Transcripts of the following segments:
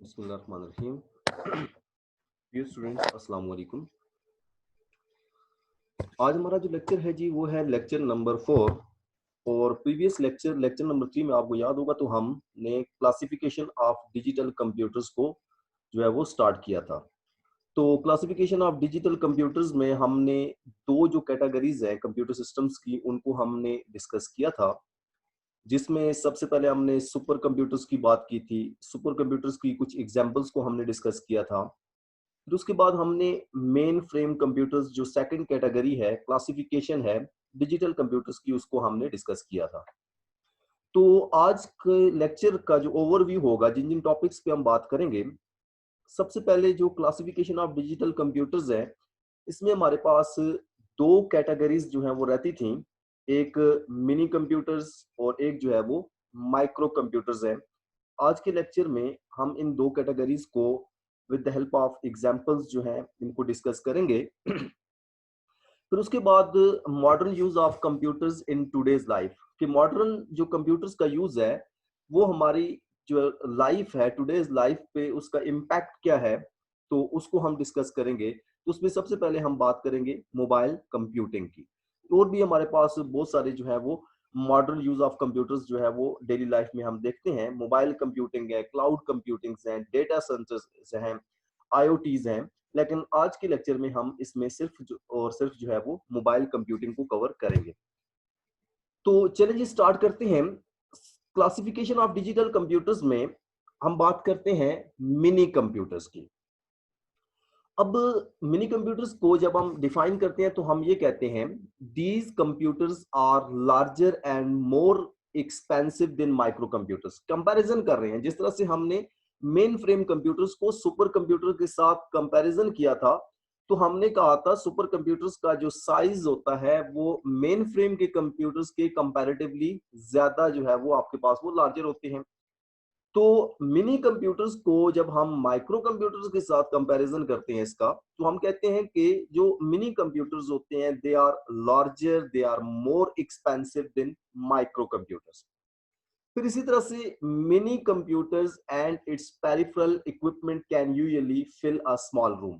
बिस्मिल्लाहिर्रहमानिर्रहीम। Dear students, अस्सलाम वालेकुम। आज हमारा जो लेक्चर है जी वो है लेक्चर नंबर 4। और प्रीवियस लेक्चर लेक्चर नंबर 3 में आपको याद होगा तो हमने क्लासिफिकेशन ऑफ डिजिटल कंप्यूटर्स को जो है वो स्टार्ट किया था। तो क्लासिफिकेशन ऑफ डिजिटल कंप्यूटर्स में हमने दो जो कैटेगरीज है कंप्यूटर सिस्टम्स की उनको हमने डिस्कस किया था, जिसमें सबसे पहले हमने सुपर कंप्यूटर्स की बात की थी। सुपर कंप्यूटर्स की कुछ एग्जांपल्स को हमने डिस्कस किया था। फिर उसके बाद हमने मेन फ्रेम कंप्यूटर्स जो सेकंड कैटेगरी है, क्लासिफिकेशन है डिजिटल कंप्यूटर्स की, उसको हमने डिस्कस किया था। तो आज के लेक्चर का जो ओवरव्यू होगा, जिन जिन टॉपिक्स पे हम बात करेंगे, सबसे पहले जो क्लासिफिकेशन ऑफ डिजिटल कंप्यूटर्स है, इसमें हमारे पास दो कैटेगरीज जो है वो रहती थी। एक मिनी कंप्यूटर्स और एक जो है वो माइक्रो कंप्यूटर्स है। आज के लेक्चर में हम इन दो कैटेगरीज को with the help of examples जो है इनको डिस्कस करेंगे। फिर उसके बाद modern use of computers in today's life, कि मॉडर्न जो कंप्यूटर्स का यूज है वो हमारी जो लाइफ है टुडेज लाइफ पे उसका इम्पैक्ट क्या है, तो उसको हम डिस्कस करेंगे। तो उसमें सबसे पहले हम बात करेंगे मोबाइल कंप्यूटिंग की। और भी हमारे पास बहुत सारे जो है वो मॉडर्न यूज ऑफ कंप्यूटर्स जो है वो डेली लाइफ में हम देखते हैं। मोबाइल कंप्यूटिंग है, क्लाउड कंप्यूटिंग है, डेटा सेंटर्स हैं, आईओटीज हैं। लेकिन आज के लेक्चर में हम इसमें सिर्फ जो है वो मोबाइल कंप्यूटिंग को कवर करेंगे। तो चलिए स्टार्ट करते हैं। क्लासिफिकेशन ऑफ डिजिटल कंप्यूटर्स में हम बात करते हैं मिनी कंप्यूटर्स की। अब मिनी कंप्यूटर्स को जब हम डिफाइन करते हैं तो हम ये कहते हैं, these computers are larger and more expensive than micro computers. Comparison कर रहे हैं, जिस तरह से हमने मेन फ्रेम कंप्यूटर्स को सुपर कंप्यूटर के साथ कंपैरिजन किया था, तो हमने कहा था सुपर कंप्यूटर्स का जो साइज होता है वो मेन फ्रेम के कंप्यूटर्स के कंपैरेटिवली ज्यादा जो है वो आपके पास वो लार्जर होते हैं। तो मिनी कंप्यूटर्स को जब हम माइक्रो कंप्यूटर्स के साथ कंपैरिजन करते हैं इसका, तो हम कहते हैं कि जो मिनी कंप्यूटर्स होते हैं they are larger, they are more expensive than micro computers. फिर इसी तरह से mini computers and its peripheral equipment can usually fill a small room.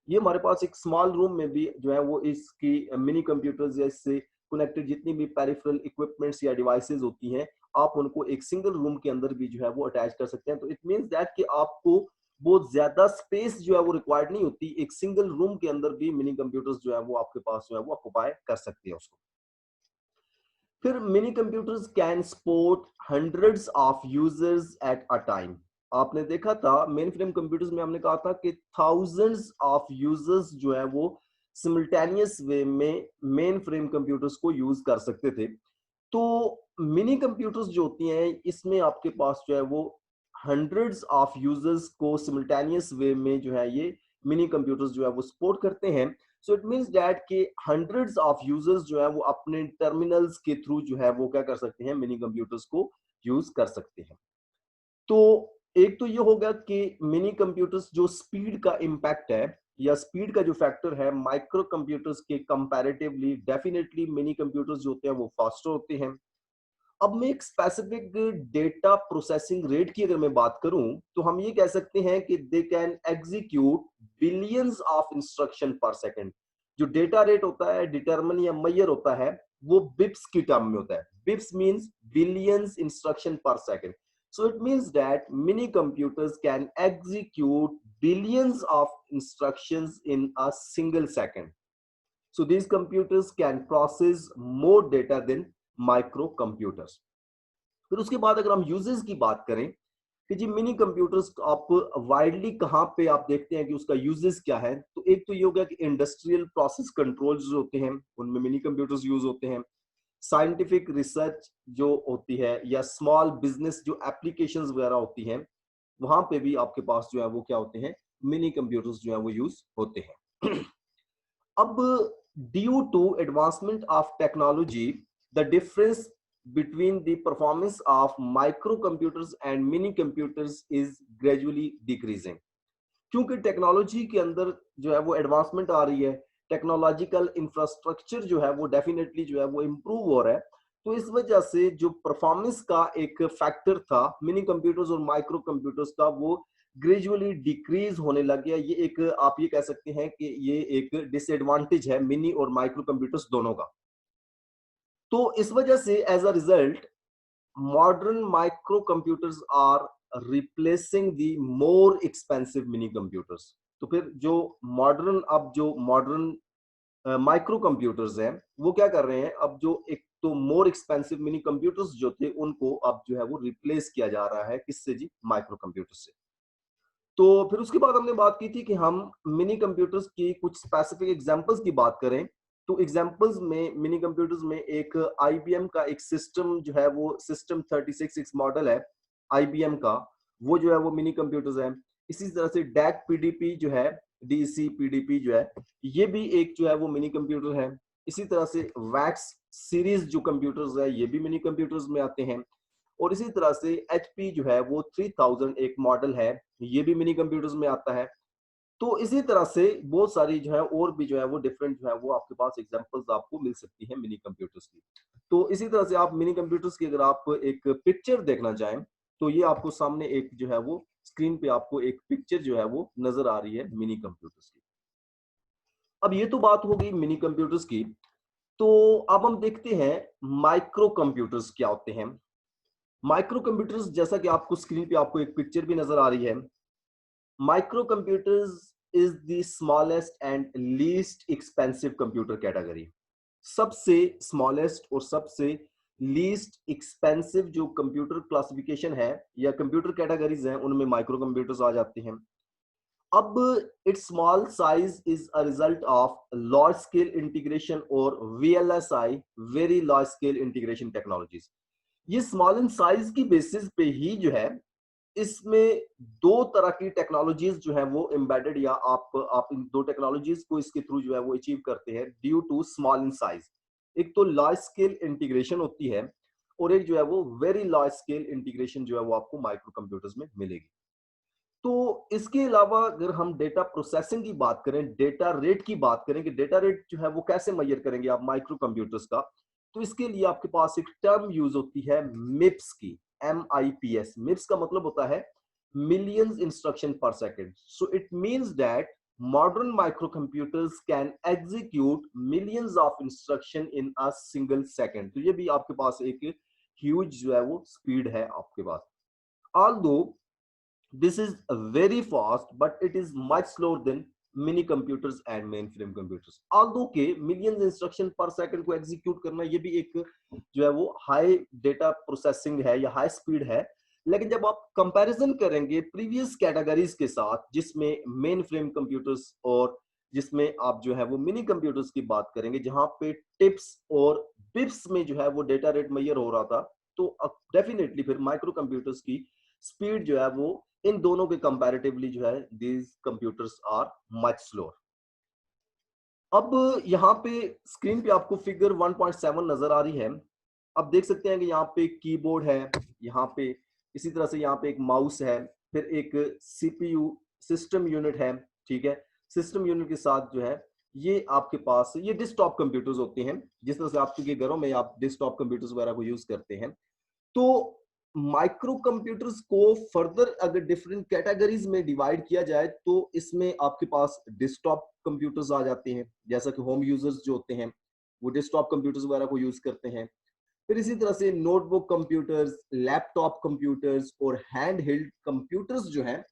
ये हमारे पास एक स्मॉल रूम में भी जो है वो इसकी मिनी कंप्यूटर्स या इससे कनेक्टेड जितनी भी पेरिफेरल इक्विपमेंट्स या डिवाइसेस होती हैं, आप उनको एक सिंगल रूम के अंदर भी जो है वो अटैच कर सकते हैं। तो इट मींस दैट कि आपको बहुत ज्यादा स्पेस जो है वो रिक्वायर्ड नहीं होती, एक सिंगल रूम के अंदर भी मिनी कंप्यूटर्स जो है वो आपके पास जो है वो ऑक्युपाई कर सकते हैं उसको। फिर mini computers can support hundreds of users at a time. आपने देखा था मेन फ्रेम कंप्यूटर्स में हमने कहा था कि थाउजेंड्स ऑफ यूजर्स जो है वो सिमल्टेनियस वे में मेन फ्रेम कंप्यूटर्स को यूज कर सकते थे। तो मिनी कंप्यूटर्स जो होती हैं इसमें आपके पास जो है वो हंड्रेड्स ऑफ यूजर्स को सिमल्टेनियस वे में जो है ये मिनी कंप्यूटर्स जो है वो सपोर्ट करते हैं। सो इट मींस दैट कि हंड्रेड्स ऑफ यूजर्स जो है वो अपने टर्मिनल्स के थ्रू जो है वो क्या कर सकते हैं, मिनी कंप्यूटर्स को यूज कर सकते हैं। तो एक तो ये हो गया कि मिनी कंप्यूटर्स जो स्पीड का इम्पैक्ट है या स्पीड का जो फैक्टर है माइक्रो कंप्यूटर्स के कंपैरेटिवली डेफिनेटली मिनी कंप्यूटर्स जो होते हैं वो फास्टर होते हैं। अब मैं एक स्पेसिफिक डेटा प्रोसेसिंग रेट की अगर मैं बात करूं तो हम ये कह सकते हैं कि they can execute billions of instruction पर सेकंड। जो डेटा रेट होता है डिटरमिन या मैयर होता है वो बिप्स की टर्म में होता है। बिप्स मींस बिलियंस इंस्ट्रक्शन पर second. So it means that mini computers can execute billions of instructions in a single second. So these computers can process more data than micro computers. फिर उसके बाद अगर हम यूजेस की बात करें कि जी मिनी कंप्यूटर्स आप वाइडली कहाँ पे आप देखते हैं कि उसका यूजेस क्या है, तो एक तो ये हो गया कि इंडस्ट्रियल प्रोसेस कंट्रोल्स जो होते हैं उनमें मिनी कंप्यूटर्स यूज होते हैं। साइंटिफिक रिसर्च जो होती है या स्मॉल बिजनेस जो एप्लीकेशंस वगैरह होती हैं, वहां पे भी आपके पास जो है वो क्या होते हैं, मिनी कंप्यूटर्स जो है वो यूज होते हैं। अब due to advancement of technology the difference between the performance of microcomputers and mini computers is gradually decreasing। क्योंकि टेक्नोलॉजी के अंदर जो है वो एडवांसमेंट आ रही है, टेक्नोलॉजिकल इंफ्रास्ट्रक्चर जो है वो डेफिनेटली जो है वो इम्प्रूव हो रहा है। तो इस वजह से जो परफॉर्मेंस का एक फैक्टर था मिनी कंप्यूटर्स और माइक्रो कंप्यूटर्स का, वो ग्रेजुअली डिक्रीज होने लग गया। ये एक आप ये कह सकते हैं कि ये एक डिसएडवांटेज है मिनी और माइक्रो कंप्यूटर्स दोनों का। तो इस वजह से as a result modern micro computers are replacing the more expensive mini computers. तो फिर जो मॉडर्न माइक्रो कंप्यूटर्स हैं वो क्या कर रहे हैं, अब जो एक तो मोर एक्सपेंसिव मिनी कंप्यूटर्स जो थे उनको अब जो है वो रिप्लेस किया जा रहा है, किससे जी, माइक्रो कंप्यूटर से। तो फिर उसके बाद हमने बात की थी कि हम मिनी कंप्यूटर्स की कुछ स्पेसिफिक एग्जांपल्स की बात करें। तो एग्जांपल्स में मिनी कंप्यूटर्स में एक आईबीएम का एक सिस्टम जो है वो सिस्टम 36 मॉडल है आईबीएम का, वो जो है वो मिनी कंप्यूटर्स है। इसी तरह से डैक पीडीपी जो है, डीसी पीडीपी जो है, ये भी एक जो है वो मिनी कंप्यूटर है। इसी तरह से वैक्स सीरीज जो कंप्यूटर्स है ये भी मिनी कंप्यूटर्स में आते हैं। और इसी तरह से एचपी जो है वो 3000 एक मॉडल है, ये भी मिनी कंप्यूटर्स में आता है। तो इसी तरह से बहुत सारी जो है और भी जो है वो डिफरेंट जो है वो आपके पास एग्जांपल्स आपको मिल सकती है मिनी कंप्यूटर्स की। तो इसी तरह से आप मिनी कंप्यूटर्स की अगर आप एक पिक्चर देखना चाहें तो ये आपको सामने एक जो है वो स्क्रीन पे आपको एक पिक्चर जो है वो नजर आ रही है मिनी कंप्यूटर्स की। अब ये तो बात हो गई मिनी कंप्यूटर्स की। तो अब हम देखते हैं माइक्रो कंप्यूटर्स क्या होते हैं। माइक्रो कंप्यूटर्स जैसा कि आपको स्क्रीन पे आपको एक पिक्चर भी नजर आ रही है, micro computers is the smallest and least expensive computer category. सबसे स्मॉलेस्ट और सबसे लीस्ट एक्सपेंसिव जो कंप्यूटर क्लासिफिकेशन है या कंप्यूटर कैटेगरीज हैं उनमें माइक्रो कंप्यूटर्स आ जाते हैं। अब its small size is a result of large scale integration और VLSI, very large scale integration technologies. ये स्मॉल इन साइज की बेसिस पे ही जो है इसमें दो तरह की टेक्नोलॉजीज जो है वो एम्बेडेड या आप इन दो टेक्नोलॉजीज को इसके थ्रू जो है वो अचीव करते हैं due to small in size. एक तो लार्ज स्केल इंटीग्रेशन होती है और एक जो है वो वेरी लार्ज स्केल इंटीग्रेशन जो है वो आपको माइक्रो कंप्यूटर्स में मिलेगी। तो इसके अलावा अगर हम डेटा प्रोसेसिंग की बात करें, डेटा रेट की बात करें कि डेटा रेट जो है वो कैसे मेजर करेंगे आप माइक्रो कंप्यूटर्स का, तो इसके लिए आपके पास एक टर्म यूज होती है मिप्स की, MIPS। मिप्स का मतलब होता है मिलियंस इंस्ट्रक्शन पर second. So it means that modern micro computers can execute millions of instruction in a single second. तो ये भी आपके पास एक ह्यूज जो है वो स्पीड है आपके पास। Although this is very fast, but it is much slower than mini computers and mainframe computers. Although के millions instruction per second को execute करना ये भी एक जो है वो high data processing है या high speed है, लेकिन जब आप कंपैरिजन करेंगे प्रीवियस कैटेगरीज के साथ जिसमें मेन फ्रेम कंप्यूटर्स और जिसमें आप जो है वो मिनी कंप्यूटर्स की बात करेंगे जहां पे टिप्स और बिप्स में जो है वो डेटा रेट मेजर हो रहा था, तो डेफिनेटली फिर माइक्रो कंप्यूटर्स की स्पीड जो है वो इन दोनों के कंपैरेटिवली जो है these computers are much slower. अब यहाँ पे स्क्रीन पे आपको फिगर 1.7 नजर आ रही है। अब देख सकते हैं कि यहाँ पे कीबोर्ड है, यहाँ पे इसी तरह से यहाँ पे एक माउस है, फिर एक सीपीयू सिस्टम यूनिट है। ठीक है, सिस्टम यूनिट के साथ जो है ये आपके पास ये डेस्कटॉप कंप्यूटर्स होते हैं, जिस तरह से आपके घरों में आप डेस्कटॉप कंप्यूटर्स वगैरह को यूज करते हैं। तो माइक्रो कंप्यूटर्स को फर्दर अगर डिफरेंट कैटेगरीज में डिवाइड किया जाए तो इसमें आपके पास डेस्कटॉप कंप्यूटर्स आ जाते हैं, जैसा कि होम यूजर्स जो होते हैं वो डेस्कटॉप कंप्यूटर्स वगैरह को यूज करते हैं। फिर इसी तरह से नोटबुक कंप्यूटर्स, लैपटॉप कंप्यूटर्स और हैंड हेल्ड कंप्यूटर्स जो हैं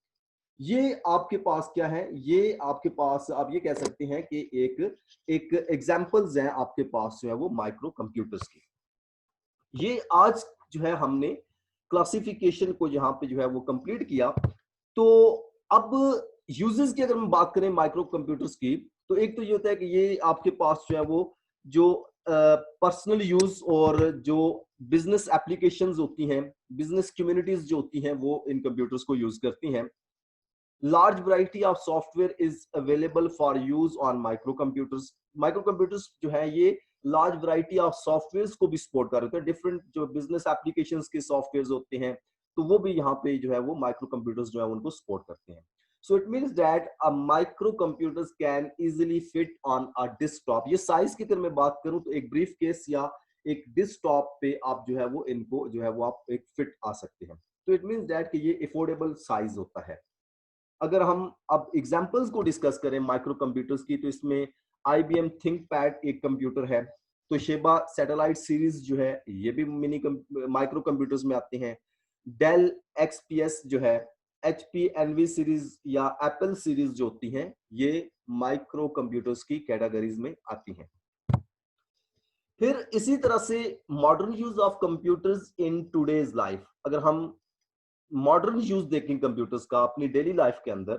ये आपके पास क्या है, ये आपके पास आप ये कह सकते हैं कि एक एक एग्जांपल्स हैं आपके पास जो है वो माइक्रो कंप्यूटर्स की। ये आज जो है हमने क्लासिफिकेशन को यहाँ पे जो है वो कंप्लीट किया। तो अब यूजेस की अगर हम बात करें माइक्रो कंप्यूटर्स की, तो एक तो ये होता है कि ये आपके पास जो है वो जो पर्सनल यूज और जो बिजनेस एप्लीकेशंस होती हैं, बिजनेस कम्युनिटीज जो होती हैं वो इन कंप्यूटर्स को यूज करती हैं। Large variety of software is available for use on microcomputers. Microcomputers जो है ये large variety of softwares को भी support कर रहे हैं। डिफरेंट जो business applications के softwares होते हैं तो वो भी यहाँ पे जो है वो microcomputers जो है उनको support करते हैं। So it means that a microcomputers can easily fit on a desktop. ये size की अगर मैं बात करूँ तो एक brief case या एक desktop पे आप जो है वो इनको जो है वो आप एक fit आ सकते हैं। तो it means that कि ये affordable size होता है। अगर हम अब एग्जांपल्स को डिस्कस करें माइक्रो कंप्यूटर्स की, तो इसमें IBM थिंकपैड एक कंप्यूटर है, तोशिबा सैटेलाइट सीरीज जो है ये भी माइक्रो कंप्यूटर्स में आते हैं। डेल XPS जो है, HP एनवी सीरीज या एप्पल सीरीज जो होती हैं, ये माइक्रो कंप्यूटर्स की कैटेगरीज में आती हैं। फिर इसी तरह से modern use of computers in today's life, अगर हम मॉडर्न यूज देखें कंप्यूटर्स का अपनी डेली लाइफ के अंदर,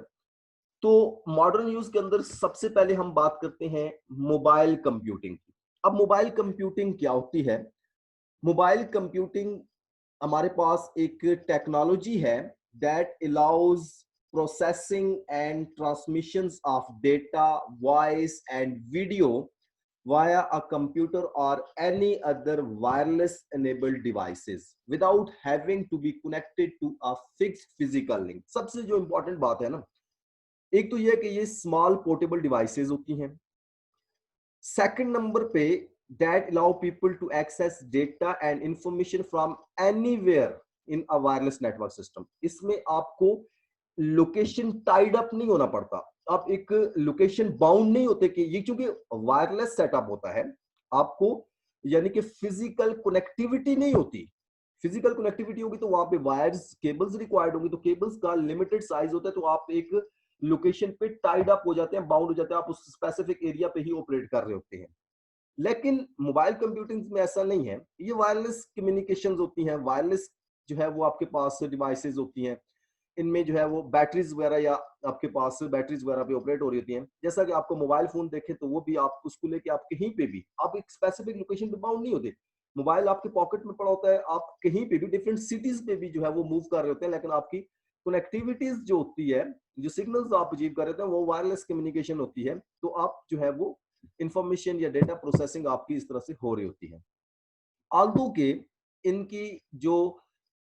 तो मॉडर्न यूज के अंदर सबसे पहले हम बात करते हैं मोबाइल कंप्यूटिंग की। अब मोबाइल कंप्यूटिंग क्या होती है? मोबाइल कंप्यूटिंग हमारे पास एक टेक्नोलॉजी है that allows processing and transmissions of data, voice and video via a computer or any other wireless enabled devices without having to be connected to a fixed physical link। सबसे जो important बात है ना, एक तो ये कि ये स्मॉल पोर्टेबल डिवाइसेस होती हैं। सेकंड नंबर पे that allow people to access data and information from anywhere in a wireless network system। इसमें आपको लोकेशन टाइड अप नहीं होना पड़ता, आप एक लोकेशन बाउंड नहीं होते कि ये, क्योंकि वायरलेस सेटअप होता है, आपको यानी कि फिजिकल कनेक्टिविटी नहीं होती। फिजिकल कनेक्टिविटी होगी तो वहां पे वायर्स, केबल्स रिक्वायर्ड होंगी, तो केबल्स का लिमिटेड साइज होता है, तो आप एक लोकेशन पे टाइड अप हो जाते हैं, बाउंड हो जाते हैं, आप उस स्पेसिफिक एरिया पे ही ऑपरेट कर रहे होते हैं। लेकिन मोबाइल कंप्यूटिंग में ऐसा नहीं है, ये वायरलेस कम्युनिकेशंस होती हैं, वायरलेस जो है वो आपके पास डिवाइसेस होती हैं, इनमें जो है वो बैटरीज वगैरह या आपके पास बैटरीज वगैरह पे ऑपरेट हो रही होती हैं। जैसा कि आपको मोबाइल फोन देखें तो वो भी आप उसको लेके आप कहीं पे भी, आप एक स्पेसिफिक लोकेशन पे बाउंड नहीं होते, मोबाइल आपके पॉकेट में पड़ा होता है, आप कहीं पे भी डिफरेंट सिटीज पे भी जो है वो मूव कर रहे होते हैं, लेकिन आपकी कनेक्टिविटीज जो होती है, जो सिग्नल्स आप अचीव कर रहे थे, वो वायरलेस कम्युनिकेशन होती है, तो आप जो है वो इंफॉर्मेशन या डेटा प्रोसेसिंग आपकी इस तरह से हो रही होती है। आल्दो के इनकी जो,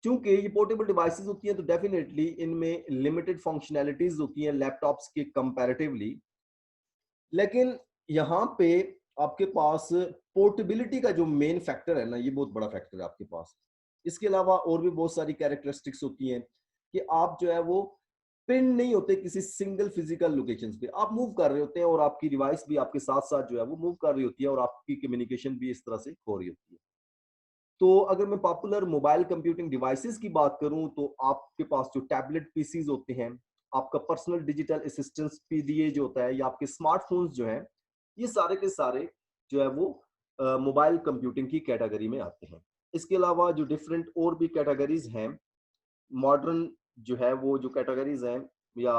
चूंकि ये पोर्टेबल डिवाइसेस होती हैं, तो डेफिनेटली इनमें लिमिटेड फंक्शनैलिटीज होती हैं लैपटॉप्स के कंपैरेटिवली, लेकिन यहाँ पे आपके पास पोर्टेबिलिटी का जो मेन फैक्टर है ना, ये बहुत बड़ा फैक्टर है आपके पास। इसके अलावा और भी बहुत सारी कैरेक्टरिस्टिक्स होती हैं कि आप जो है वो पिन नहीं होते किसी सिंगल फिजिकल लोकेशन पे, आप मूव कर रहे होते हैं और आपकी डिवाइस भी आपके साथ साथ जो है वो मूव कर रही होती है और आपकी कम्युनिकेशन भी इस तरह से हो रही होती है। तो अगर मैं पॉपुलर मोबाइल कंप्यूटिंग डिवाइसेस की बात करूं, तो आपके पास जो टैबलेट पीसीज होते हैं, आपका पर्सनल डिजिटल असिस्टेंस PDA जो होता है, या आपके स्मार्टफोन्स जो हैं, ये सारे के सारे जो है वो मोबाइल कंप्यूटिंग की कैटेगरी में आते हैं। इसके अलावा जो डिफरेंट और भी कैटेगरीज हैं, मॉडर्न जो है वो जो कैटेगरीज हैं या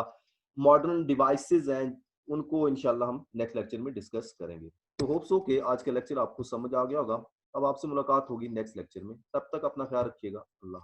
मॉडर्न डिवाइसेस हैं, उनको इंशाल्लाह हम नेक्स्ट लेक्चर में डिस्कस करेंगे। तो होप सो कि आज का लेक्चर आपको समझ आ गया होगा। अब आपसे मुलाकात होगी नेक्स्ट लेक्चर में, तब तक अपना ख्याल रखिएगा। अल्लाह।